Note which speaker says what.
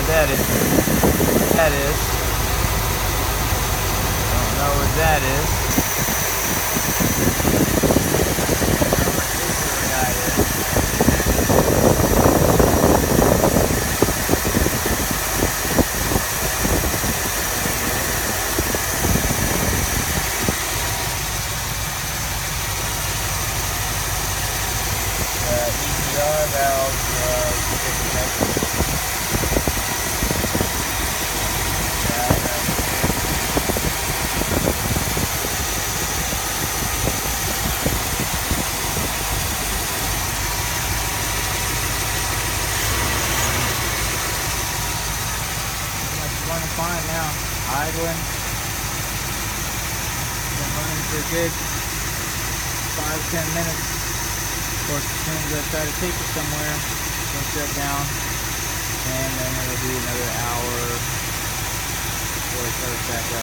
Speaker 1: that is. That is. Don't know what that is. That is. EGR valve disconnected. Running fine now. Idling. Been running for a good 5-10 minutes. Of course, as soon as I try to take it somewhere, it'll shut down, and then it'll be another hour before it starts back up.